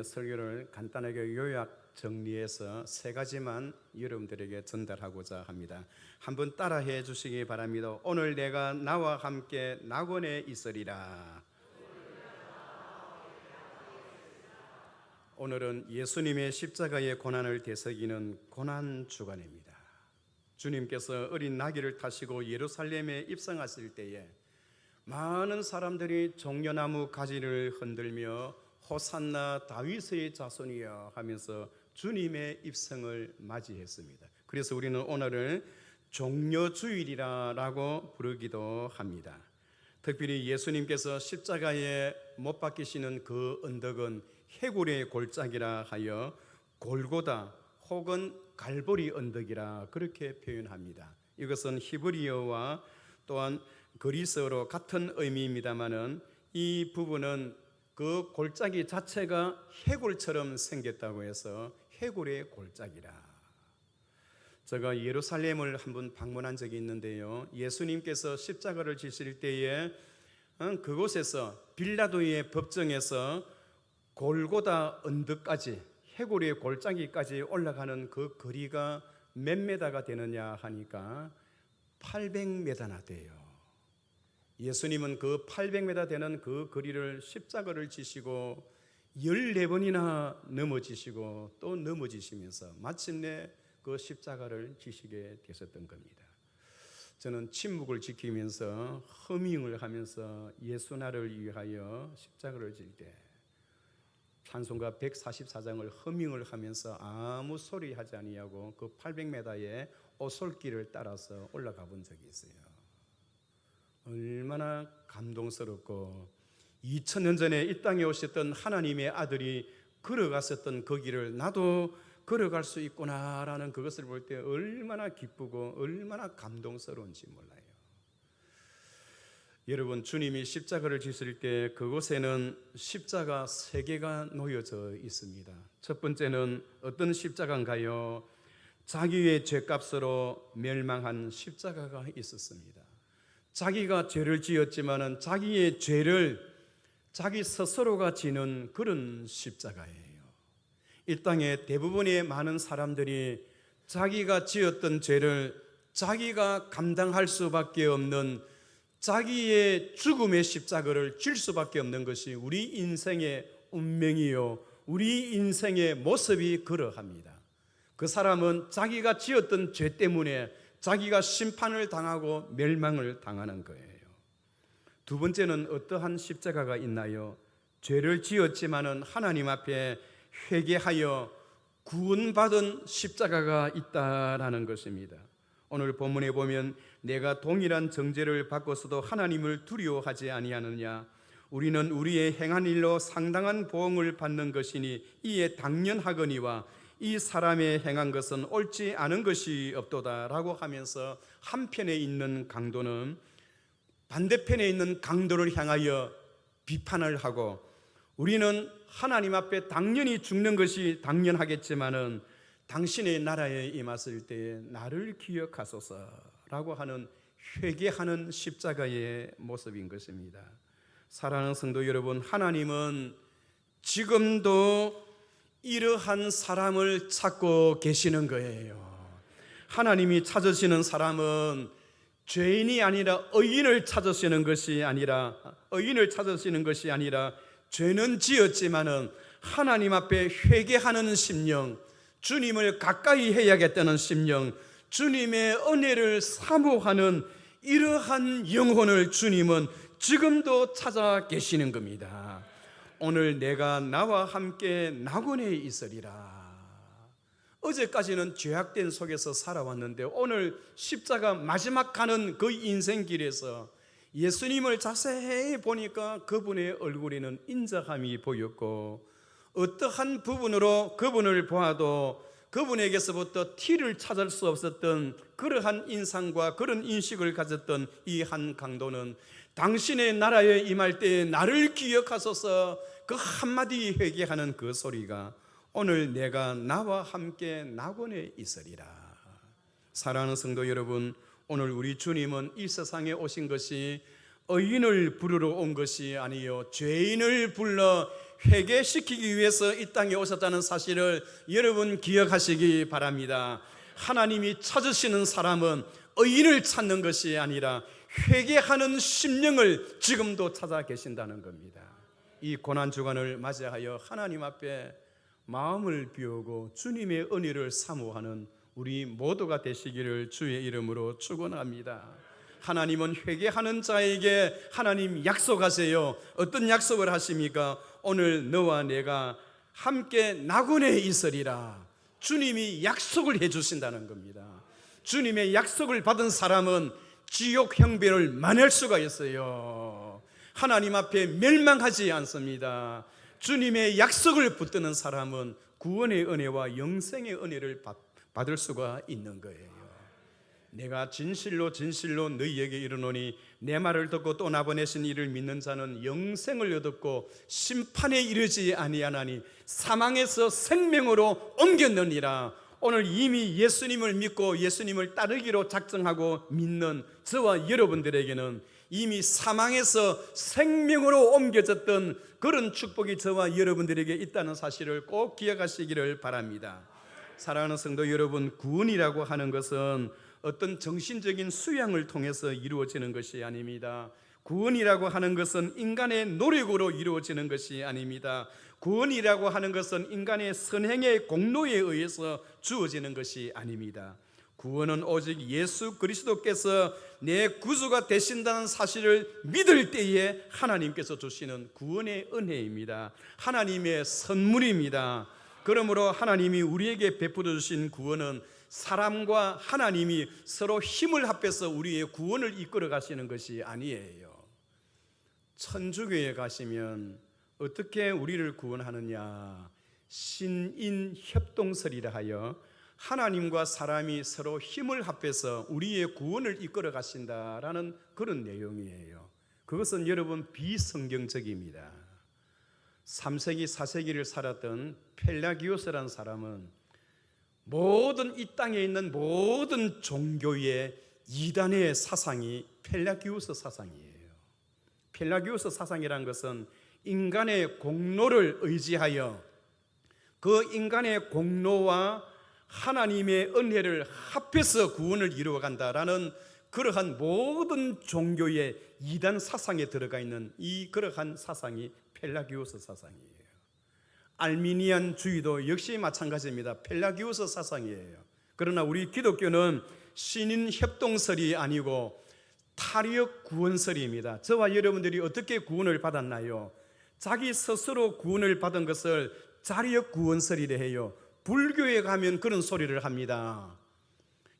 설교를 간단하게 요약 정리해서 세 가지만 여러분들에게 전달하고자 합니다. 한번 따라해 주시기 바랍니다. 오늘 내가 나와 함께 낙원에 있으리라. 오늘은 예수님의 십자가의 고난을 되새기는 고난 주간입니다. 주님께서 어린 나귀를 타시고 예루살렘에 입성하실 때에 많은 사람들이 종려나무 가지를 흔들며 호산나 다윗의 자손이여 하면서 주님의 입성을 맞이했습니다. 그래서 우리는 오늘을 종려주일이라고 부르기도 합니다. 특별히 예수님께서 십자가에 못 박히시는 그 언덕은 해골의 골짜기라 하여 골고다 혹은 갈보리 언덕이라 그렇게 표현합니다. 이것은 히브리어와 또한 그리스어로 같은 의미입니다마는 이 부분은 그 골짜기 자체가 해골처럼 생겼다고 해서 해골의 골짜기라. 제가 예루살렘을 한번 방문한 적이 있는데요, 예수님께서 십자가를 지실 때에 그곳에서 빌라도의 법정에서 골고다 언덕까지 해골의 골짜기까지 올라가는 그 거리가 몇 메다가 되느냐 하니까 800m나 돼요. 예수님은 그 800m 되는 그 거리를 십자가를 지시고 14번이나 넘어지시고 또 넘어지시면서 마침내 그 십자가를 지시게 되셨던 겁니다. 저는 침묵을 지키면서 허밍을 하면서 예수 나를 위하여 십자가를 질 때 찬송가 144장을 허밍을 하면서 아무 소리 하지 아니하고 그 800m의 오솔길을 따라서 올라가 본 적이 있어요. 얼마나 감동스럽고 2000년 전에 이 땅에 오셨던 하나님의 아들이 걸어갔었던 그 길을 나도 걸어갈 수 있구나라는 그것을 볼 때 얼마나 기쁘고 얼마나 감동스러운지 몰라요. 여러분, 주님이 십자가를 지실 때 그곳에는 십자가 3개가 놓여져 있습니다. 첫 번째는 어떤 십자가인가요? 자기의 죄값으로 멸망한 십자가가 있었습니다. 자기가 죄를 지었지만은 자기의 죄를 자기 스스로가 지는 그런 십자가예요. 이 땅에 대부분의 많은 사람들이 자기가 지었던 죄를 자기가 감당할 수밖에 없는 자기의 죽음의 십자가를 질 수밖에 없는 것이 우리 인생의 운명이요, 우리 인생의 모습이 그러합니다. 그 사람은 자기가 지었던 죄 때문에 자기가 심판을 당하고 멸망을 당하는 거예요. 두 번째는 어떠한 십자가가 있나요? 죄를 지었지만은 하나님 앞에 회개하여 구원받은 십자가가 있다라는 것입니다. 오늘 본문에 보면 내가 동일한 정죄를 받고서도 하나님을 두려워하지 아니하느냐, 우리는 우리의 행한 일로 상당한 보응을 받는 것이니 이에 당연하거니와 이 사람의 행한 것은 옳지 않은 것이 없도다라고 하면서 한편에 있는 강도는 반대편에 있는 강도를 향하여 비판을 하고, 우리는 하나님 앞에 당연히 죽는 것이 당연하겠지만은 당신의 나라에 임했을 때에 나를 기억하소서라고 하는 회개하는 십자가의 모습인 것입니다. 사랑하는 성도 여러분, 하나님은 지금도 이러한 사람을 찾고 계시는 거예요. 하나님이 찾으시는 사람은 죄인이 아니라 의인을 찾으시는 것이 아니라 죄는 지었지만은 하나님 앞에 회개하는 심령, 주님을 가까이 해야겠다는 심령, 주님의 은혜를 사모하는 이러한 영혼을 주님은 지금도 찾아 계시는 겁니다. 오늘 내가 나와 함께 낙원에 있으리라. 어제까지는 죄악된 속에서 살아왔는데 오늘 십자가 마지막 가는 그 인생길에서 예수님을 자세히 보니까 그분의 얼굴에는 인자함이 보였고, 어떠한 부분으로 그분을 보아도 그분에게서부터 티를 찾을 수 없었던 그러한 인상과 그런 인식을 가졌던 이 한 강도는 당신의 나라에 임할 때에 나를 기억하소서, 그 한마디 회개하는 그 소리가 오늘 내가 나와 함께 낙원에 있으리라. 사랑하는 성도 여러분, 오늘 우리 주님은 이 세상에 오신 것이 의인을 부르러 온 것이 아니요 죄인을 불러 회개시키기 위해서 이 땅에 오셨다는 사실을 여러분 기억하시기 바랍니다. 하나님이 찾으시는 사람은 의인을 찾는 것이 아니라 회개하는 심령을 지금도 찾아 계신다는 겁니다. 이 고난주간을 맞이하여 하나님 앞에 마음을 비우고 주님의 은혜를 사모하는 우리 모두가 되시기를 주의 이름으로 축원합니다. 하나님은 회개하는 자에게 하나님 약속하세요. 어떤 약속을 하십니까? 오늘 너와 내가 함께 낙원에 있으리라. 주님이 약속을 해주신다는 겁니다. 주님의 약속을 받은 사람은 지옥 형벌을 만회할 수가 있어요. 하나님 앞에 멸망하지 않습니다. 주님의 약속을 붙드는 사람은 구원의 은혜와 영생의 은혜를 받을 수가 있는 거예요. 내가 진실로 진실로 너희에게 이르노니 내 말을 듣고 또 나보내신 이를 믿는 자는 영생을 얻었고 심판에 이르지 아니하나니 사망에서 생명으로 옮겼느니라. 오늘 이미 예수님을 믿고 예수님을 따르기로 작정하고 믿는 저와 여러분들에게는 이미 사망에서 생명으로 옮겨졌던 그런 축복이 저와 여러분들에게 있다는 사실을 꼭 기억하시기를 바랍니다. 사랑하는 성도 여러분, 구원이라고 하는 것은 어떤 정신적인 수양을 통해서 이루어지는 것이 아닙니다. 구원이라고 하는 것은 인간의 노력으로 이루어지는 것이 아닙니다. 구원이라고 하는 것은 인간의 선행의 공로에 의해서 주어지는 것이 아닙니다. 구원은 오직 예수 그리스도께서 내 구주가 되신다는 사실을 믿을 때에 하나님께서 주시는 구원의 은혜입니다. 하나님의 선물입니다. 그러므로 하나님이 우리에게 베풀어 주신 구원은 사람과 하나님이 서로 힘을 합해서 우리의 구원을 이끌어 가시는 것이 아니에요. 천주교에 가시면 어떻게 우리를 구원하느냐? 신인협동설이라 하여 하나님과 사람이 서로 힘을 합해서 우리의 구원을 이끌어 가신다라는 그런 내용이에요. 그것은 여러분 비성경적입니다. 3세기 4세기를 살았던 펠라기오스라는 사람은 모든 이 땅에 있는 모든 종교의 이단의 사상이 펠라기오스 사상이에요. 펠라기오스 사상이란 것은 인간의 공로를 의지하여 그 인간의 공로와 하나님의 은혜를 합해서 구원을 이루어간다라는 그러한 모든 종교의 이단 사상에 들어가 있는 이 그러한 사상이 펠라기오스 사상이에요. 알미니안주의도 역시 마찬가지입니다. 펠라기오스 사상이에요. 그러나 우리 기독교는 신인 협동설이 아니고 타력 구원설입니다. 저와 여러분들이 어떻게 구원을 받았나요? 자기 스스로 구원을 받은 것을 자력 구원설이라 해요. 불교에 가면 그런 소리를 합니다.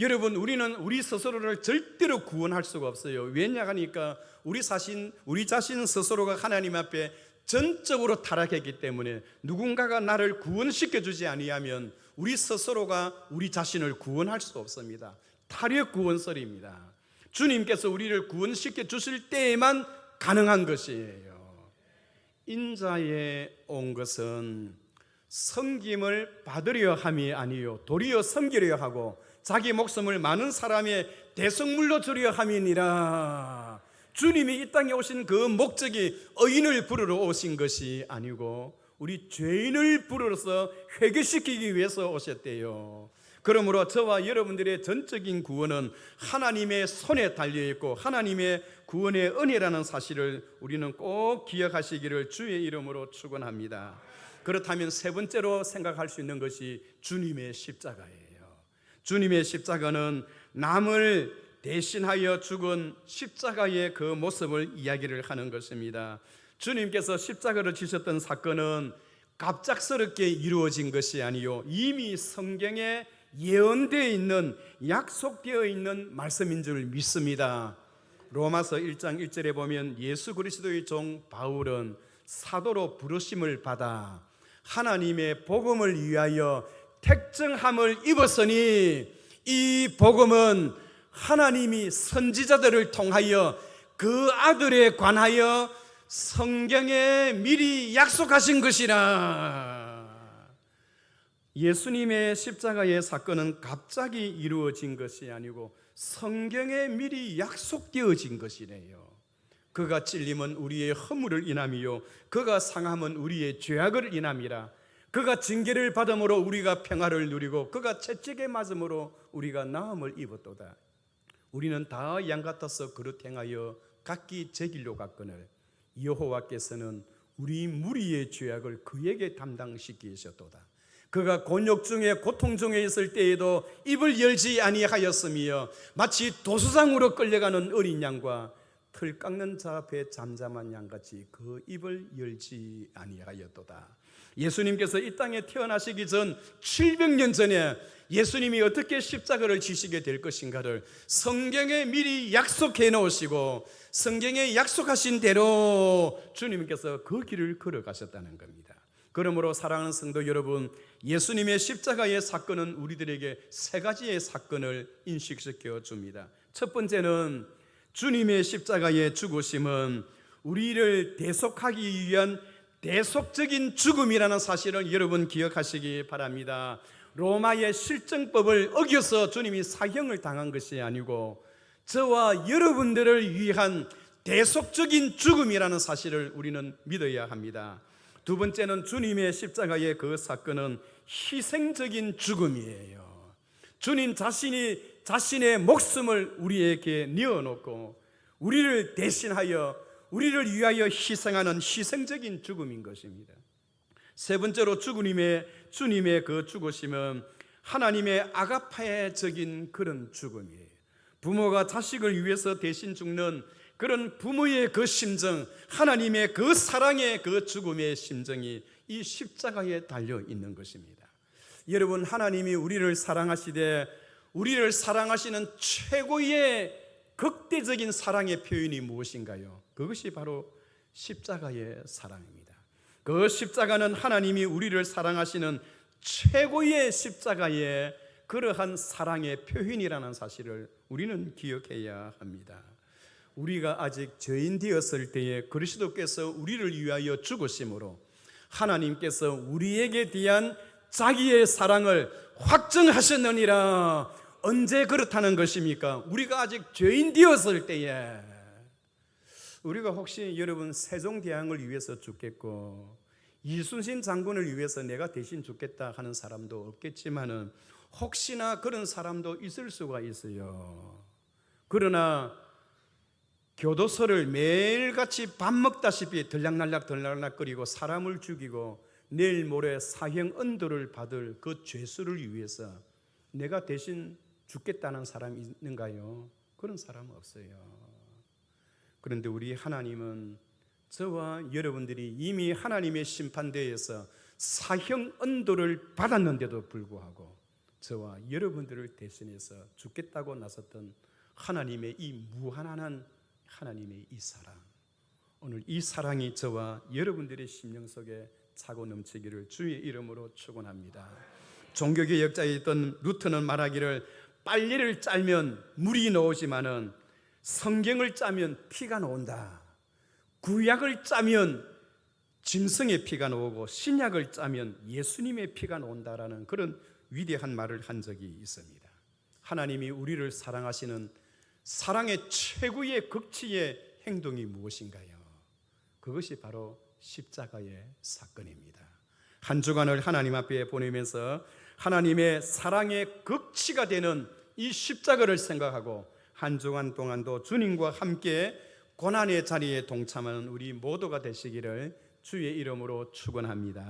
여러분, 우리는 우리 스스로를 절대로 구원할 수가 없어요. 왜냐 하니까 우리 자신 스스로가 하나님 앞에 전적으로 타락했기 때문에 누군가가 나를 구원시켜 주지 아니하면 우리 스스로가 우리 자신을 구원할 수 없습니다. 타력 구원설입니다. 주님께서 우리를 구원시켜 주실 때에만 가능한 것이에요. 인자에 온 것은 섬김을 받으려 함이 아니요 도리어 섬기려 하고 자기 목숨을 많은 사람의 대성물로 주려 함이니라. 주님이 이 땅에 오신 그 목적이 의인을 부르러 오신 것이 아니고 우리 죄인을 부르러서 회개시키기 위해서 오셨대요. 그러므로 저와 여러분들의 전적인 구원은 하나님의 손에 달려있고 하나님의 구원의 은혜라는 사실을 우리는 꼭 기억하시기를 주의 이름으로 축원합니다. 그렇다면 세 번째로 생각할 수 있는 것이 주님의 십자가예요. 주님의 십자가는 남을 대신하여 죽은 십자가의 그 모습을 이야기를 하는 것입니다. 주님께서 십자가를 지셨던 사건은 갑작스럽게 이루어진 것이 아니요 이미 성경에 예언되어 있는 약속되어 있는 말씀인 줄 믿습니다. 로마서 1장 1절에 보면 예수 그리스도의 종 바울은 사도로 부르심을 받아 하나님의 복음을 위하여 택정함을 입었으니 이 복음은 하나님이 선지자들을 통하여 그 아들에 관하여 성경에 미리 약속하신 것이라. 예수님의 십자가의 사건은 갑자기 이루어진 것이 아니고 성경에 미리 약속되어진 것이래요. 그가 찔림은 우리의 허물을 인함이요 그가 상함은 우리의 죄악을 인함이라. 그가 징계를 받음으로 우리가 평화를 누리고 그가 채찍에 맞음으로 우리가 나음을 입었도다. 우리는 다 양 같아서 그릇 행하여 각기 제 길로 갔거늘 여호와께서는 우리 무리의 죄악을 그에게 담당시키셨도다. 그가 곤욕 중에 고통 중에 있을 때에도 입을 열지 아니하였으며 마치 도수장으로 끌려가는 어린 양과 틀 깎는 자 앞에 잠잠한 양같이 그 입을 열지 아니하였도다. 예수님께서 이 땅에 태어나시기 전 700년 전에 예수님이 어떻게 십자가를 지시게 될 것인가를 성경에 미리 약속해 놓으시고 성경에 약속하신 대로 주님께서 그 길을 걸어가셨다는 겁니다. 그러므로 사랑하는 성도 여러분, 예수님의 십자가의 사건은 우리들에게 세 가지의 사건을 인식시켜 줍니다. 첫 번째는 주님의 십자가의 죽으심은 우리를 대속하기 위한 대속적인 죽음이라는 사실을 여러분 기억하시기 바랍니다. 로마의 실정법을 어겨서 주님이 사형을 당한 것이 아니고 저와 여러분들을 위한 대속적인 죽음이라는 사실을 우리는 믿어야 합니다. 두 번째는 주님의 십자가의 그 사건은 희생적인 죽음이에요. 주님 자신이 자신의 목숨을 우리에게 내어놓고 우리를 대신하여 우리를 위하여 희생하는 희생적인 죽음인 것입니다. 세 번째로 주님의 그 죽으심은 하나님의 아가파적인 그런 죽음이에요. 부모가 자식을 위해서 대신 죽는 그런 부모의 그 심정, 하나님의 그 사랑의 그 죽음의 심정이 이 십자가에 달려 있는 것입니다. 여러분, 하나님이 우리를 사랑하시되 우리를 사랑하시는 최고의 극대적인 사랑의 표현이 무엇인가요? 그것이 바로 십자가의 사랑입니다. 그 십자가는 하나님이 우리를 사랑하시는 최고의 십자가의 그러한 사랑의 표현이라는 사실을 우리는 기억해야 합니다. 우리가 아직 죄인 되었을 때에 그리스도께서 우리를 위하여 죽으심으로 하나님께서 우리에게 대한 자기의 사랑을 확증하셨느니라. 언제 그렇다는 것입니까? 우리가 아직 죄인 되었을 때에. 우리가 혹시 여러분 세종대왕을 위해서 죽겠고 이순신 장군을 위해서 내가 대신 죽겠다 하는 사람도 없겠지만은 혹시나 그런 사람도 있을 수가 있어요. 그러나 교도소를 매일같이 밥 먹다시피 들락날락거리고 사람을 죽이고 내일 모레 사형 언도를 받을 그 죄수를 위해서 내가 대신 죽겠다는 사람이 있는가요? 그런 사람은 없어요. 그런데 우리 하나님은 저와 여러분들이 이미 하나님의 심판대에서 사형 언도를 받았는데도 불구하고 저와 여러분들을 대신해서 죽겠다고 나섰던 하나님의 이 무한한 하나님의 이 사랑, 오늘 이 사랑이 저와 여러분들의 심령 속에 차고 넘치기를 주의 이름으로 축원합니다. 종교개혁자에 있던 루터는 말하기를 빨래를 짜면 물이 나오지만은 성경을 짜면 피가 나온다. 구약을 짜면 짐승의 피가 나오고 신약을 짜면 예수님의 피가 나온다라는 그런 위대한 말을 한 적이 있습니다. 하나님이 우리를 사랑하시는 사랑의 최고의 극치의 행동이 무엇인가요? 그것이 바로 십자가의 사건입니다. 한 주간을 하나님 앞에 보내면서 하나님의 사랑의 극치가 되는 이 십자가를 생각하고 한 주간 동안도 주님과 함께 고난의 자리에 동참하는 우리 모두가 되시기를 주의 이름으로 축원합니다.